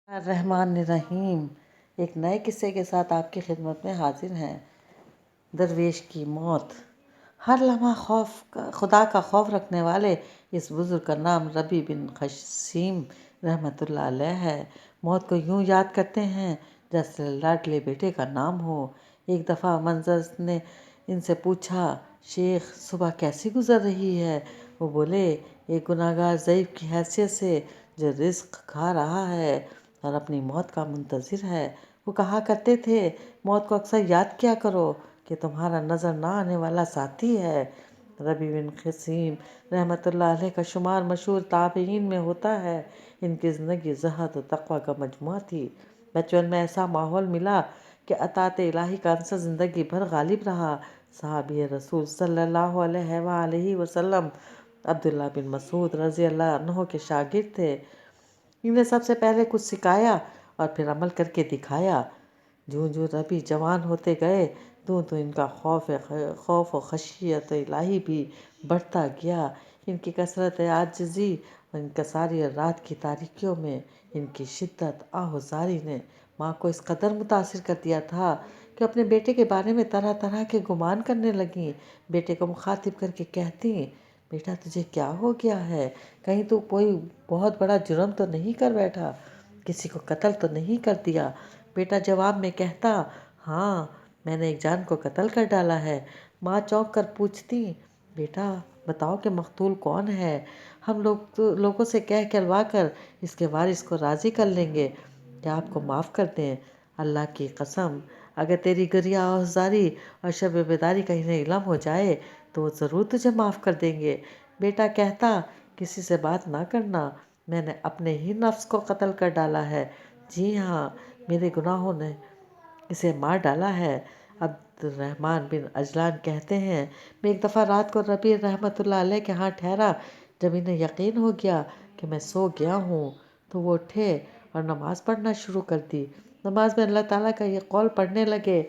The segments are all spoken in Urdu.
الرحمن الرحیم ایک نئے قصے کے ساتھ آپ کی خدمت میں حاضر ہیں۔ درویش کی موت۔ ہر لمحہ خدا کا خوف رکھنے والے اس بزرگ کا نام ربیع بن خثیم رحمۃ اللہ علیہ ہے۔ موت کو یوں یاد کرتے ہیں جیسے لاڈلے بیٹے کا نام ہو۔ ایک دفعہ منظر نے ان سے پوچھا، شیخ صبح کیسی گزر رہی ہے؟ وہ بولے، ایک گناہ گار ضعیف کی حیثیت سے جو رزق کھا رہا ہے اور اپنی موت کا منتظر ہے۔ وہ کہا کرتے تھے، موت کو اکثر یاد کیا کرو کہ تمہارا نظر نہ آنے والا ساتھی ہے۔ ربیع بن خثیم رحمۃ اللہ علیہ کا شمار مشہور تابعین میں ہوتا ہے۔ ان کی زندگی زہد و تقویٰ کا مجموعہ تھی۔ بچپن میں ایسا ماحول ملا کہ اطاعت الہی کا عنصر زندگی بھر غالب رہا۔ صحابی رسول صلی اللہ علیہ وآلہ وسلم عبداللہ بن مسعود رضی اللہ عنہ کے شاگرد تھے۔ انہیں سب سے پہلے کچھ سکھایا اور پھر عمل کر کے دکھایا۔ جوں جوں ربیع جوان ہوتے گئے تو ان کا خوف و خشیت الہی بھی بڑھتا گیا۔ ان کی کثرت عاجزی اور انکساری رات کی تاریکیوں میں ان کی شدت آہوازاری نے ماں کو اس قدر متاثر کر دیا تھا کہ اپنے بیٹے کے بارے میں طرح طرح کے گمان کرنے لگیں۔ بیٹے کو مخاطب کر کے کہتیں، بیٹا تجھے کیا ہو گیا ہے؟ کہیں تو کوئی بہت بڑا جرم تو نہیں کر بیٹھا؟ کسی کو قتل تو نہیں کر دیا؟ بیٹا جواب میں کہتا، ہاں میں نے ایک جان کو قتل کر ڈالا ہے۔ ماں چونک کر پوچھتی، بیٹا بتاؤ کہ مقتول کون ہے؟ ہم لوگوں سے کہہ کہلوا کر اس کے وارث کو راضی کر لیں گے کہ آپ کو معاف کر دیں۔ اللہ کی قسم اگر تیری گریہ آہوازاری اور شب بیداری کا انہیں علم ہو جائے تو وہ ضرور تجھے معاف کر دیں گے۔ بیٹا کہتا، کسی سے بات نہ کرنا، میں نے اپنے ہی نفس کو قتل کر ڈالا ہے۔ جی ہاں، میرے گناہوں نے اسے مار ڈالا ہے۔ عبد الرحمن بن عجلان کہتے ہیں، میں ایک دفعہ رات کو ربیع رحمۃ اللہ علیہ کے ہاں ٹھہرا۔ جب انہیں یقین ہو گیا کہ میں سو گیا ہوں تو وہ اٹھے اور نماز پڑھنا شروع کر دی۔ نماز میں اللہ تعالیٰ کا یہ قول پڑھنے لگے،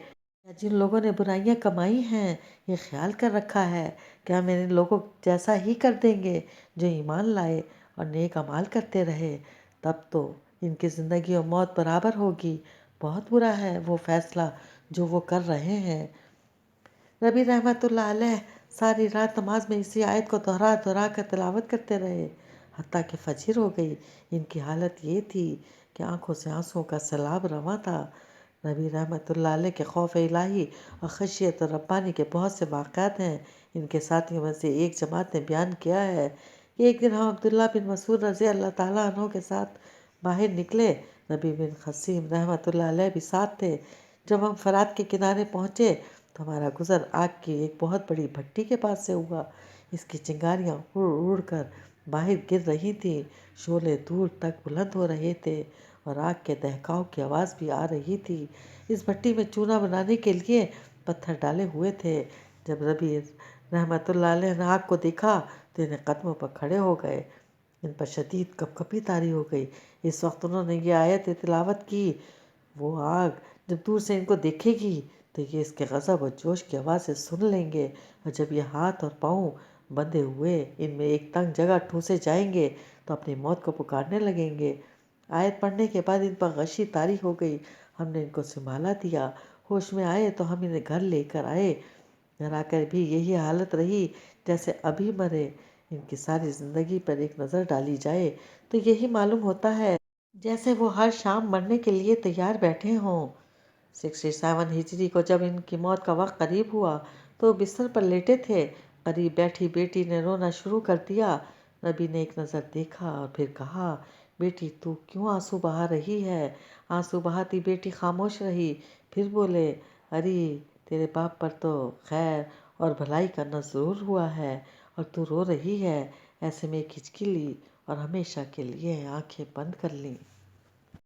جن لوگوں نے برائیاں کمائی ہیں یہ خیال کر رکھا ہے کہ ہم ان لوگوں جیسا ہی کر دیں گے جو ایمان لائے اور نیک اعمال کرتے رہے، تب تو ان کی زندگی و موت برابر ہوگی۔ بہت برا ہے وہ فیصلہ جو وہ کر رہے ہیں۔ ربیع رحمۃ اللہ علیہ ساری رات نماز میں اسی آیت کو دہرا دہرا کر تلاوت کرتے رہے حتیٰ کہ فجر ہو گئی۔ ان کی حالت یہ تھی کہ آنکھوں سے آنسوؤں کا سیلاب رواں تھا۔ ربیع رحمۃ اللہ علیہ کے خوف الہی اور خشیت ربانی کے بہت سے واقعات ہیں۔ ان کے ساتھیوں میں سے ایک جماعت نے بیان کیا ہے کہ ایک دن ہم عبداللہ بن مسعود رضی اللہ تعالیٰ عنہ کے ساتھ باہر نکلے۔ ربیع بن خثیم رحمۃ اللہ علیہ بھی ساتھ تھے۔ جب ہم فرات کے کنارے پہنچے تو ہمارا گزر آگ کی ایک بہت بڑی بھٹی کے پاس سے ہوا۔ اس کی چنگاریاں اڑ اڑ کر باہر گر رہی تھیں، شعلے دور تک بلند ہو رہے تھے اور آگ کے دہکاؤ کی آواز بھی آ رہی تھی۔ اس بھٹی میں چولہا بنانے کے لیے پتھر ڈالے ہوئے تھے۔ جب ربیع رحمۃ اللہ علیہ نے آگ کو دیکھا تو انہیں قدموں پر کھڑے ہو گئے۔ ان پر شدید کپکپی طاری ہو گئی۔ اس وقت انہوں نے یہ آیت تلاوت کی، وہ آگ جب دور سے ان کو دیکھے گی تو یہ اس کے غضب اور جوش کی آوازیں سن لیں گے، اور جب یہ ہاتھ اور پاؤں بندھے ہوئے ان میں ایک تنگ جگہ ٹھوسے جائیں گے تو اپنی موت کو پکارنے لگیں گے۔ آیت پڑھنے کے بعد ان پر غشی طاری ہو گئی۔ ہم نے ان کو سنبھالا دیا، ہوش میں آئے تو ہم انہیں گھر لے کر آئے۔ گھر آ کر بھی یہی حالت رہی جیسے ابھی مرے۔ ان کی ساری زندگی پر ایک نظر ڈالی جائے تو یہی معلوم ہوتا ہے جیسے وہ ہر شام مرنے کے لیے تیار بیٹھے ہوں۔ 67 ہجری کو جب ان کی موت کا وقت قریب ہوا تو وہ بستر پر لیٹے تھے۔ قریب بیٹھی بیٹی نے رونا شروع کر دیا۔ ربیع نے ایک نظر دیکھا اور پھر کہا، بیٹی تو کیوں آنسو بہا رہی ہے؟ آنسو بہاتی بیٹی خاموش رہی، پھر بولے، ارے تیرے باپ پر تو خیر اور بھلائی کرنا ضرور ہوا ہے اور تو رو رہی ہے۔ ایسے میں ایک ہچکی لی اور ہمیشہ کے لیے آنکھیں بند کر لیں۔